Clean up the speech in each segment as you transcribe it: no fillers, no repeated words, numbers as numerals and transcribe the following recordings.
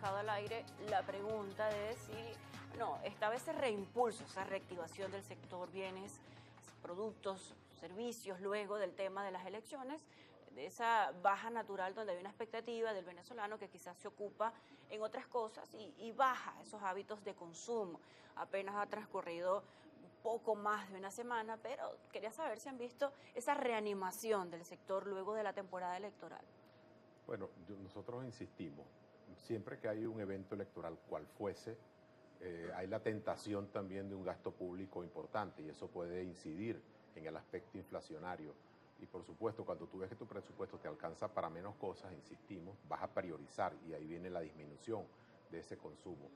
dejado al aire la pregunta de si, no, esta vez ese reimpulso, esa reactivación del sector bienes, productos, servicios, luego del tema de las elecciones, de esa baja natural donde hay una expectativa del venezolano que quizás se ocupa en otras cosas y baja esos hábitos de consumo. Apenas ha transcurrido poco más de una semana, pero quería saber si han visto esa reanimación del sector luego de la temporada electoral. Bueno, nosotros insistimos, siempre que hay un evento electoral, cual fuese, hay la tentación también de un gasto público importante y eso puede incidir en el aspecto inflacionario. Y por supuesto, cuando tú ves que tu presupuesto te alcanza para menos cosas, insistimos, vas a priorizar y ahí viene la disminución de ese consumo.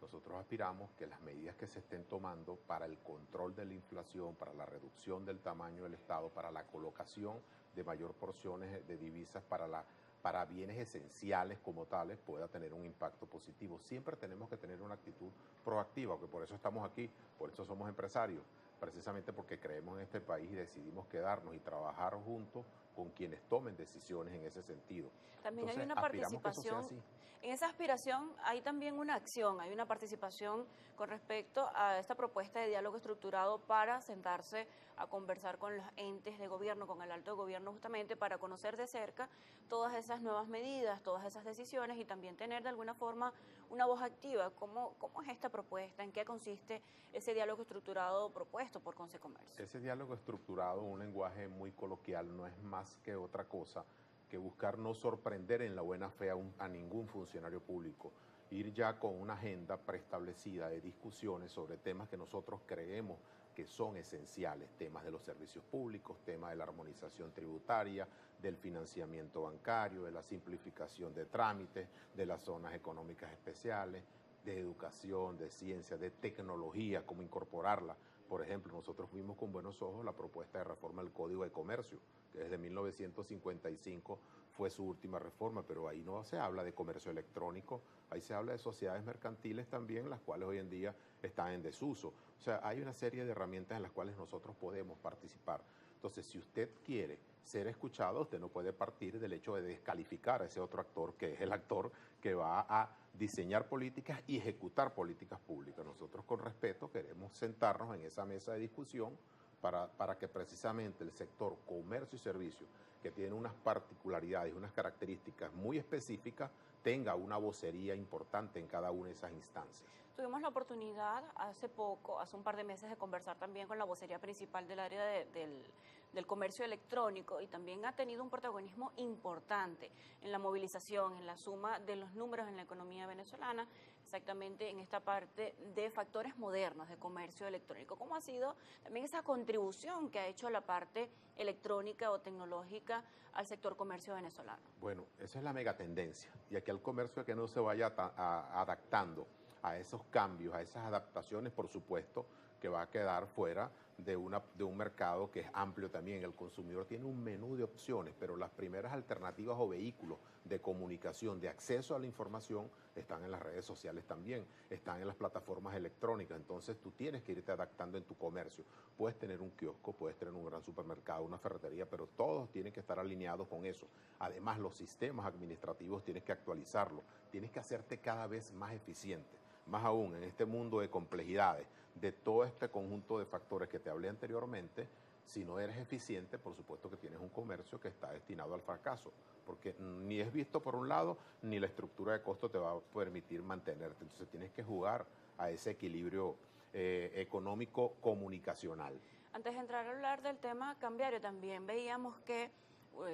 Nosotros aspiramos que las medidas que se estén tomando para el control de la inflación, para la reducción del tamaño del Estado, para la colocación de mayor porciones de divisas para bienes esenciales como tales, pueda tener un impacto positivo. Siempre tenemos que tener una actitud proactiva, que por eso estamos aquí, por eso somos empresarios, precisamente porque creemos en este país y decidimos quedarnos y trabajar juntos con quienes tomen decisiones en ese sentido. También hay Entonces, una aspiramos que eso sea participación, así. en esa aspiración hay también una acción, hay una participación con respecto a esta propuesta de diálogo estructurado para sentarse a conversar con los entes de gobierno, con el alto gobierno justamente para conocer de cerca todas esas nuevas medidas, todas esas decisiones y también tener de alguna forma una voz activa. ¿Cómo es esta propuesta? ¿En qué consiste ese diálogo estructurado propuesto por Consecomercio? Ese diálogo estructurado, un lenguaje muy coloquial, no es más que otra cosa que buscar no sorprender en la buena fe a ningún funcionario público, ir ya con una agenda preestablecida de discusiones sobre temas que nosotros creemos que son esenciales, temas de los servicios públicos, temas de la armonización tributaria, del financiamiento bancario, de la simplificación de trámites, de las zonas económicas especiales, de educación, de ciencia, de tecnología, cómo incorporarla. Por ejemplo, nosotros vimos con buenos ojos la propuesta de reforma del Código de Comercio, que desde 1955 fue su última reforma, pero ahí no se habla de comercio electrónico, ahí se habla de sociedades mercantiles también, las cuales hoy en día están en desuso. O sea, hay una serie de herramientas en las cuales nosotros podemos participar. Entonces, si usted quiere ser escuchado, usted no puede partir del hecho de descalificar a ese otro actor, que es el actor que va a diseñar políticas y ejecutar políticas públicas. Nosotros con respeto queremos sentarnos en esa mesa de discusión para que precisamente el sector comercio y servicio, que tiene unas particularidades, unas características muy específicas, tenga una vocería importante en cada una de esas instancias. Tuvimos la oportunidad hace poco, hace un par de meses, de conversar también con la vocería principal del área del comercio electrónico y también ha tenido un protagonismo importante en la movilización, en la suma de los números en la economía venezolana, exactamente en esta parte de factores modernos de comercio electrónico. ¿Cómo ha sido también esa contribución que ha hecho la parte electrónica o tecnológica al sector comercio venezolano? Bueno, esa es la megatendencia y aquí el comercio que no se vaya adaptando a esos cambios, a esas adaptaciones, por supuesto, que va a quedar fuera de un mercado que es amplio también. El consumidor tiene un menú de opciones, pero las primeras alternativas o vehículos de comunicación, de acceso a la información, están en las redes sociales también, están en las plataformas electrónicas. Entonces tú tienes que irte adaptando en tu comercio. Puedes tener un kiosco, puedes tener un gran supermercado, una ferretería, pero todos tienen que estar alineados con eso. Además, los sistemas administrativos tienes que actualizarlos, tienes que hacerte cada vez más eficiente. Más aún, en este mundo de complejidades, de todo este conjunto de factores que te hablé anteriormente, si no eres eficiente, por supuesto que tienes un comercio que está destinado al fracaso, porque ni es visto por un lado, ni la estructura de costo te va a permitir mantenerte. Entonces tienes que jugar a ese equilibrio económico comunicacional. Antes de entrar a hablar del tema cambiario, también veíamos que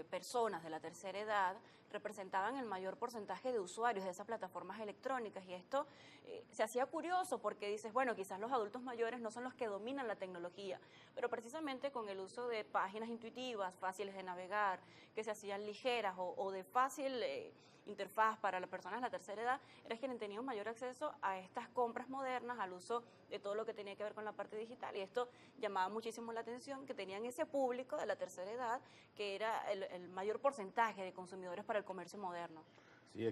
personas de la tercera edad representaban el mayor porcentaje de usuarios de esas plataformas electrónicas y esto se hacía curioso porque dices, bueno, quizás los adultos mayores no son los que dominan la tecnología, pero precisamente con el uso de páginas intuitivas, fáciles de navegar, que se hacían ligeras o de fácil interfaz para las personas de la tercera edad, eres quienes tenían mayor acceso a estas compras modernas, al uso de todo lo que tenía que ver con la parte digital y esto llamaba muchísimo la atención que tenían ese público de la tercera edad que era el mayor porcentaje de consumidores para el comercio moderno. Sí,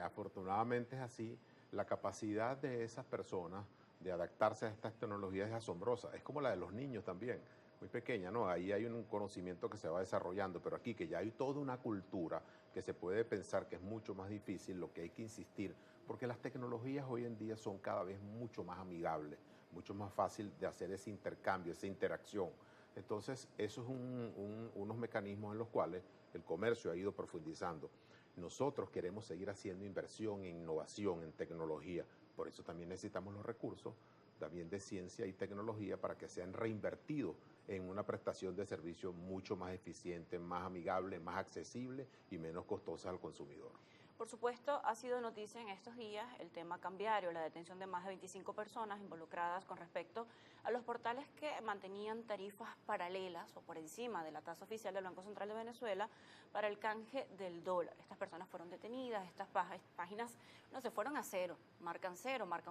afortunadamente es así. La capacidad de esas personas de adaptarse a estas tecnologías es asombrosa. Es como la de los niños también, muy pequeña, ¿no? Ahí hay un conocimiento que se va desarrollando, pero aquí que ya hay toda una cultura que se puede pensar que es mucho más difícil, lo que hay que insistir, porque las tecnologías hoy en día son cada vez mucho más amigables, mucho más fácil de hacer ese intercambio, esa interacción. Entonces, eso es unos mecanismos en los cuales el comercio ha ido profundizando. Nosotros queremos seguir haciendo inversión en innovación, en tecnología, por eso también necesitamos los recursos también de ciencia y tecnología para que sean reinvertidos en una prestación de servicio mucho más eficiente, más amigable, más accesible y menos costosa al consumidor. Por supuesto, ha sido noticia en estos días el tema cambiario, la detención de más de 25 personas involucradas con respecto a los portales que mantenían tarifas paralelas o por encima de la tasa oficial del Banco Central de Venezuela para el canje del dólar. Estas personas fueron detenidas, estas páginas no se fueron a cero, marcan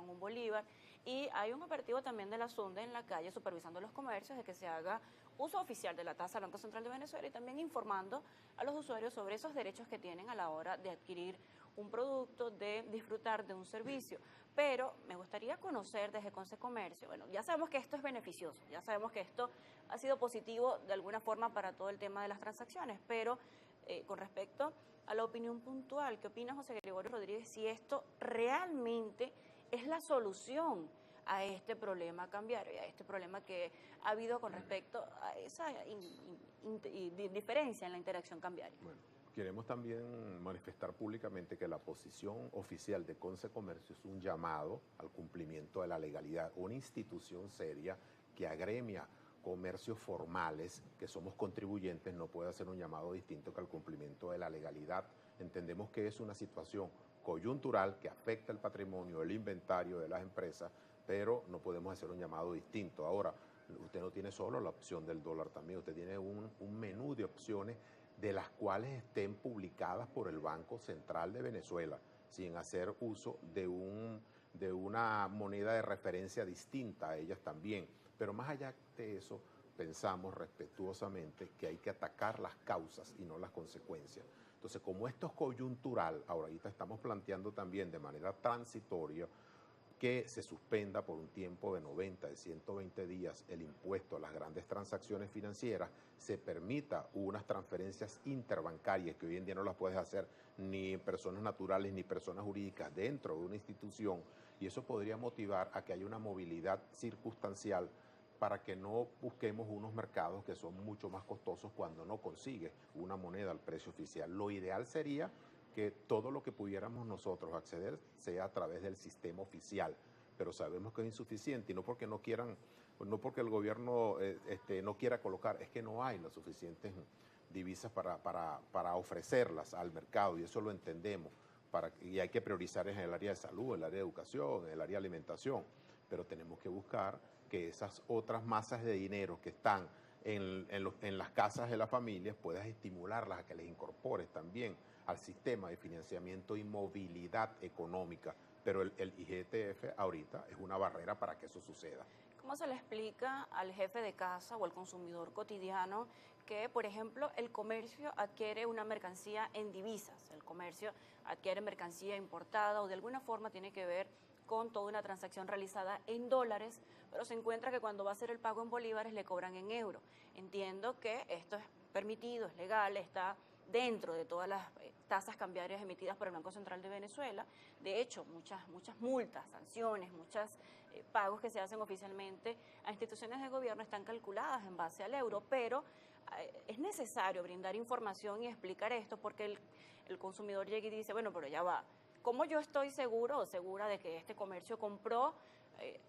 un bolívar, y hay un operativo también de la SUNDE en la calle supervisando los comercios de que se haga uso oficial de la tasa del Banco Central de Venezuela y también informando a los usuarios sobre esos derechos que tienen a la hora de adquirir un producto, de disfrutar de un servicio. Pero me gustaría conocer desde Consecomercio, bueno, ya sabemos que esto es beneficioso, ya sabemos que esto ha sido positivo de alguna forma para todo el tema de las transacciones, pero con respecto a la opinión puntual, ¿qué opina José Gregorio Rodríguez si esto realmente es la solución a este problema cambiario y a este problema que ha habido con respecto a esa diferencia en la interacción cambiaria? Bueno, queremos también manifestar públicamente que la posición oficial de Consecomercio es un llamado al cumplimiento de la legalidad, una institución seria que agremia comercios formales, que somos contribuyentes, no puede hacer un llamado distinto que al cumplimiento de la legalidad. Entendemos que es una situación coyuntural que afecta el patrimonio, el inventario de las empresas, pero no podemos hacer un llamado distinto. Ahora, usted no tiene solo la opción del dólar también, usted tiene un menú de opciones de las cuales estén publicadas por el Banco Central de Venezuela, sin hacer uso de una moneda de referencia distinta a ellas también. Pero más allá de eso, pensamos respetuosamente que hay que atacar las causas y no las consecuencias. Entonces, como esto es coyuntural, ahorita estamos planteando también de manera transitoria que se suspenda por un tiempo de 90, de 120 días el impuesto a las grandes transacciones financieras, se permita unas transferencias interbancarias que hoy en día no las puedes hacer ni personas naturales ni personas jurídicas dentro de una institución, y eso podría motivar a que haya una movilidad circunstancial para que no busquemos unos mercados que son mucho más costosos cuando no consigues una moneda al precio oficial. Lo ideal sería que todo lo que pudiéramos nosotros acceder sea a través del sistema oficial, pero sabemos que es insuficiente y no porque no quieran, no porque el gobierno no quiera colocar, es que no hay las suficientes divisas para ofrecerlas al mercado, y eso lo entendemos, y hay que priorizar en el área de salud, en el área de educación, en el área de alimentación, pero tenemos que buscar que esas otras masas de dinero que están en las casas de las familias puedas estimularlas a que les incorpores también al sistema de financiamiento y movilidad económica, pero el IGTF ahorita es una barrera para que eso suceda. ¿Cómo se le explica al jefe de casa o al consumidor cotidiano que, por ejemplo, el comercio adquiere una mercancía en divisas, el comercio adquiere mercancía importada o de alguna forma tiene que ver con toda una transacción realizada en dólares, pero se encuentra que cuando va a hacer el pago en bolívares le cobran en euros? Entiendo que esto es permitido, es legal, está dentro de todas las tasas cambiarias emitidas por el Banco Central de Venezuela. De hecho, muchas multas, sanciones, muchos pagos que se hacen oficialmente a instituciones de gobierno están calculadas en base al euro, pero es necesario brindar información y explicar esto porque el consumidor llega y dice, bueno, pero ya va, ¿cómo yo estoy seguro o segura de que este comercio compró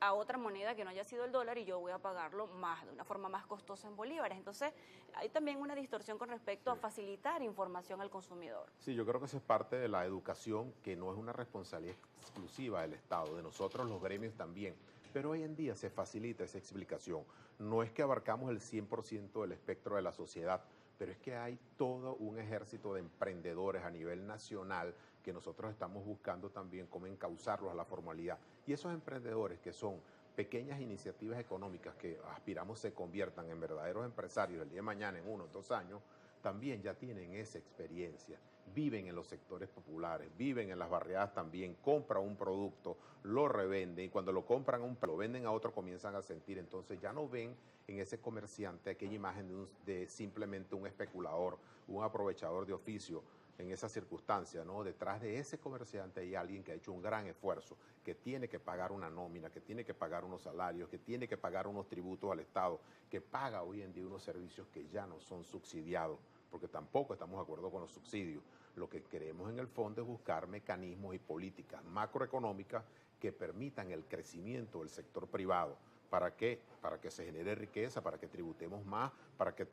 a otra moneda que no haya sido el dólar y yo voy a pagarlo más, de una forma más costosa en bolívares? Entonces, hay también una distorsión con respecto a facilitar información al consumidor. Sí, yo creo que eso es parte de la educación, que no es una responsabilidad exclusiva del Estado, de nosotros los gremios también. Pero hoy en día se facilita esa explicación. No es que abarcamos el 100% del espectro de la sociedad, pero es que hay todo un ejército de emprendedores a nivel nacional que nosotros estamos buscando también cómo encauzarlos a la formalidad. Y esos emprendedores que son pequeñas iniciativas económicas que aspiramos se conviertan en verdaderos empresarios el día de mañana, en 1 o 2 años, también ya tienen esa experiencia, viven en los sectores populares, viven en las barriadas también, compran un producto, lo revenden y cuando lo compran lo venden a otro comienzan a sentir, entonces ya no ven en ese comerciante aquella imagen de simplemente un especulador, un aprovechador de oficio. en esa circunstancia, ¿no? Detrás de ese comerciante hay alguien que ha hecho un gran esfuerzo, que tiene que pagar una nómina, que tiene que pagar unos salarios, que tiene que pagar unos tributos al Estado, que paga hoy en día unos servicios que ya no son subsidiados, porque tampoco estamos de acuerdo con los subsidios. Lo que queremos en el fondo es buscar mecanismos y políticas macroeconómicas que permitan el crecimiento del sector privado. ¿Para qué? Para que se genere riqueza, para que tributemos más, para que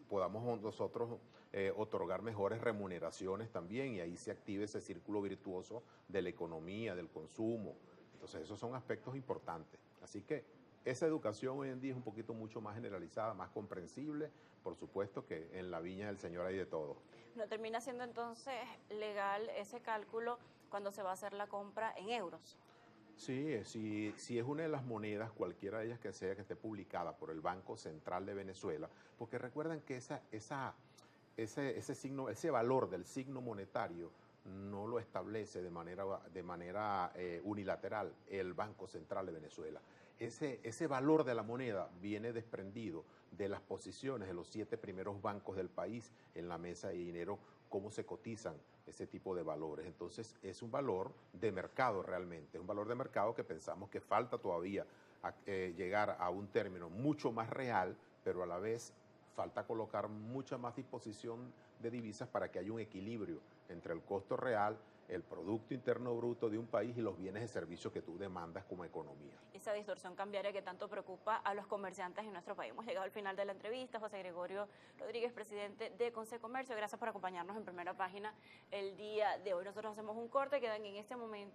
podamos nosotros otorgar mejores remuneraciones también, y ahí se active ese círculo virtuoso de la economía, del consumo. Entonces esos son aspectos importantes. Así que esa educación hoy en día es un poquito mucho más generalizada, más comprensible. Por supuesto que en la viña del Señor hay de todo. ¿No termina siendo entonces legal ese cálculo cuando se va a hacer la compra en euros? Sí, sí es una de las monedas, cualquiera de ellas que sea, que esté publicada por el Banco Central de Venezuela, porque recuerden que ese valor del signo monetario no lo establece de manera unilateral el Banco Central de Venezuela. Ese valor de la moneda viene desprendido de las posiciones de los 7 primeros bancos del país en la mesa de dinero, cómo se cotizan ese tipo de valores. Entonces es un valor de mercado realmente, es un valor de mercado que pensamos que falta todavía llegar a un término mucho más real, pero a la vez falta colocar mucha más disposición de divisas para que haya un equilibrio entre el costo real, el Producto Interno Bruto de un país y los bienes y servicios que tú demandas como economía. Esa distorsión cambiaria que tanto preocupa a los comerciantes en nuestro país. Hemos llegado al final de la entrevista. José Gregorio Rodríguez, presidente de Concecomercio, gracias por acompañarnos en Primera Página el día de hoy. Nosotros hacemos un corte, quedan en este momento